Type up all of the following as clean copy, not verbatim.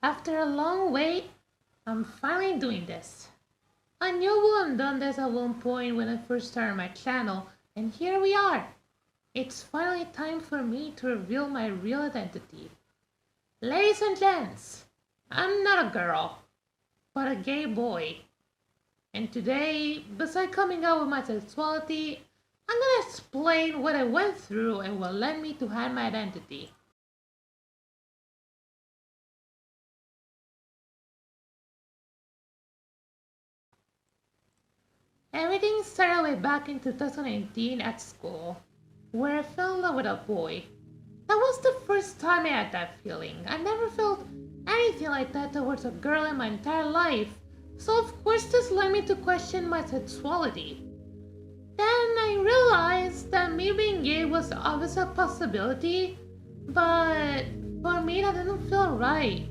After a long wait, I'm finally doing this. I knew I wouldn't done this at one point when I first started my channel, and here we are. It's finally time for me to reveal my real identity. Ladies and gents, I'm not a girl, but a gay boy. And today, besides coming out with my sexuality, I'm gonna explain what I went through and what led me to hide my identity. Everything started way back in 2018 at school, where I fell in love with a boy. That was the first time I had that feeling. I never felt anything like that towards a girl in my entire life, so of course this led me to question my sexuality. Then I realized that me being gay was obviously a possibility, but for me that didn't feel right.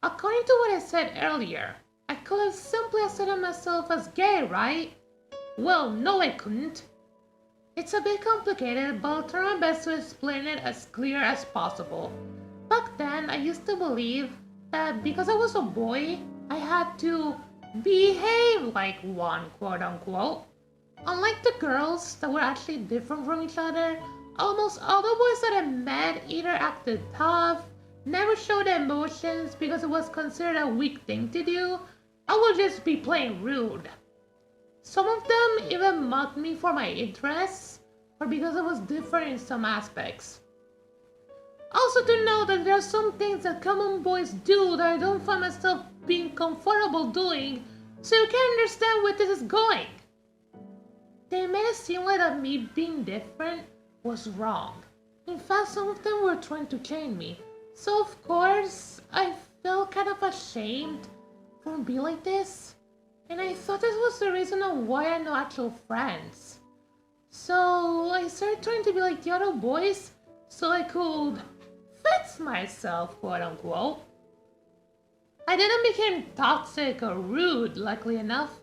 According to what I said earlier, I could have simply accepted myself as gay, right? Well, no I couldn't. It's a bit complicated, but I'll try my best to explain it as clear as possible. Back then, I used to believe that because I was a boy, I had to behave like one, quote unquote. Unlike the girls that were actually different from each other, almost all the boys that I met either acted tough, never showed emotions because it was considered a weak thing to do, or would just be plain rude. Some of them even mocked me for my interests, or because I was different in some aspects. Also to know that there are some things that common boys do that I don't find myself being comfortable doing, so you can understand where this is going. They made it seem like that me being different was wrong. In fact, some of them were trying to change me. So of course, I felt kind of ashamed for being like this. And I thought this was the reason of why I had no actual friends. So I started trying to be like the other boys so I could fix myself, quote unquote. I didn't become toxic or rude, luckily enough,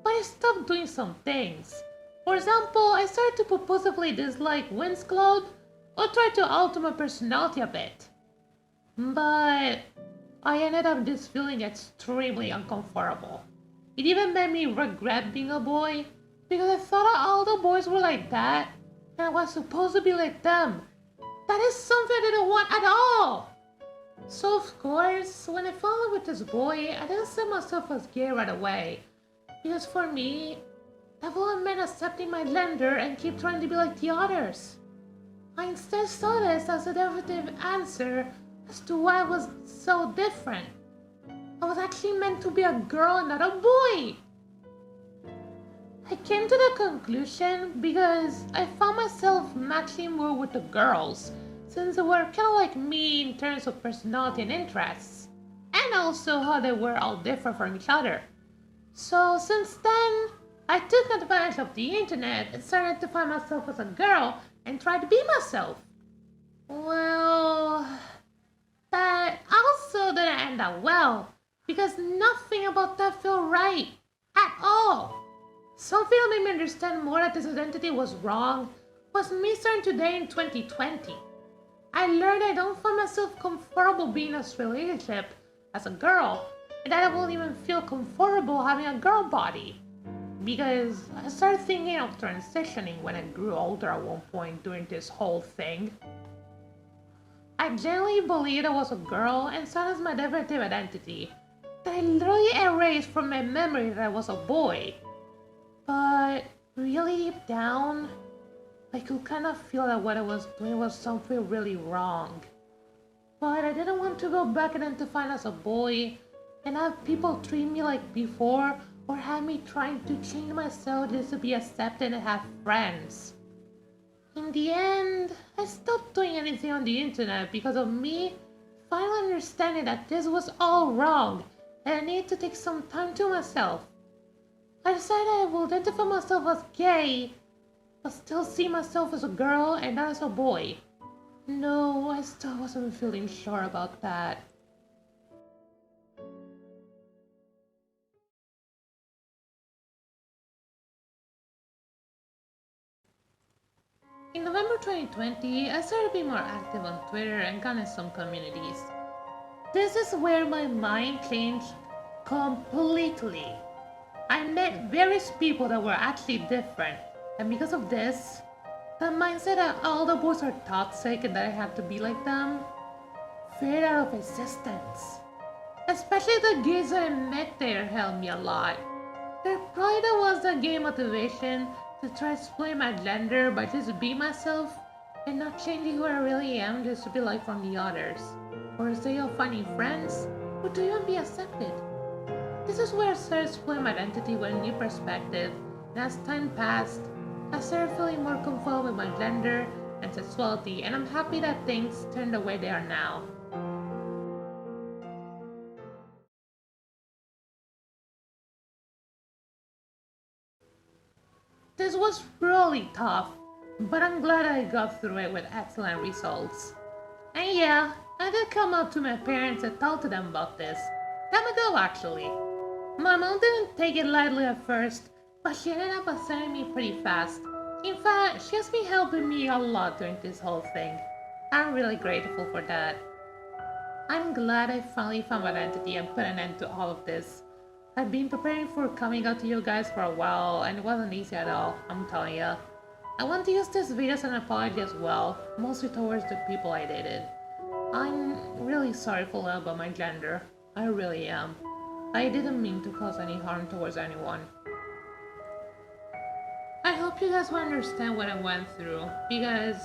but I stopped doing some things. For example, I started to purposefully dislike Winscloud or try to alter my personality a bit. But I ended up just feeling extremely uncomfortable. It even made me regret being a boy because I thought all the boys were like that and I was supposed to be like them. That is something I didn't want at all! So of course, when I fell in love with this boy, I didn't see myself as gay right away. Because for me, that would have meant accepting my gender and keep trying to be like the others. I instead saw this as a definitive answer as to why I was so different. I was actually meant to be a girl and not a boy. I came to the conclusion because I found myself matching more with the girls, since they were kind of like me in terms of personality and interests, and also how they were all different from each other. So since then, I took advantage of the internet and started to find myself as a girl and try to be myself. Well, that also didn't end up well, because nothing about that felt right at all. Something that made me understand more that this identity was wrong was me starting today in 2020. I learned I don't find myself comfortable being in a relationship as a girl, and that I won't even feel comfortable having a girl body. Because I started thinking of transitioning when I grew older at one point during this whole thing. I genuinely believed I was a girl and saw it as my definitive identity, that I literally erased from my memory that I was a boy. But really deep down, I could kind of feel that what I was doing was something really wrong. But I didn't want to go back and identify as a boy and have people treat me like before or have me trying to change myself just to be accepted and have friends. In the end, I stopped doing anything on the internet because of me finally understanding that this was all wrong and I needed to take some time to myself. I decided I will identify myself as gay, but still see myself as a girl and not as a boy. No, I still wasn't feeling sure about that. In November 2020, I started being more active on Twitter and got in some communities. This is where my mind changed completely. I met various people that were actually different, and because of this, the mindset that all the boys are toxic and that I have to be like them faded out of existence. Especially the gays that I met there helped me a lot. There probably was the gay motivation to try to explain my gender by just being myself and not changing who I really am just to be like from the others. Or instead of finding friends or to even be accepted. This is where I started exploring my identity with a new perspective, and as time passed, I started feeling more comfortable with my gender and sexuality, and I'm happy that things turned the way they are now. This was really tough, but I'm glad I got through it with excellent results. And yeah, I did come out to my parents and talk to them about this. Time ago, actually. My mom didn't take it lightly at first, but she ended up accepting me pretty fast. In fact, she has been helping me a lot during this whole thing. I'm really grateful for that. I'm glad I finally found my identity and put an end to all of this. I've been preparing for coming out to you guys for a while, and it wasn't easy at all, I'm telling ya. I want to use this video as an apology as well, mostly towards the people I dated. I'm really sorry for that about my gender. I really am. I didn't mean to cause any harm towards anyone. I hope you guys will understand what I went through, because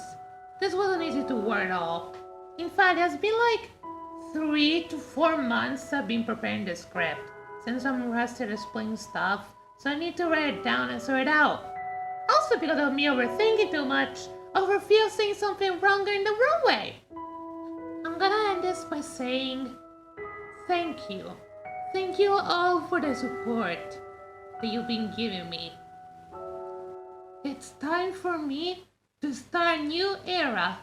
this wasn't easy to word at all. In fact, it's been like 3 to 4 months I've been preparing the script, since I'm rusted explaining stuff, so I need to write it down and sort it out. Also because of me overthinking too much, over fear of saying something wrong or in the wrong way. I'm gonna end this by saying thank you. Thank you all for the support that you've been giving me. It's time for me to start a new era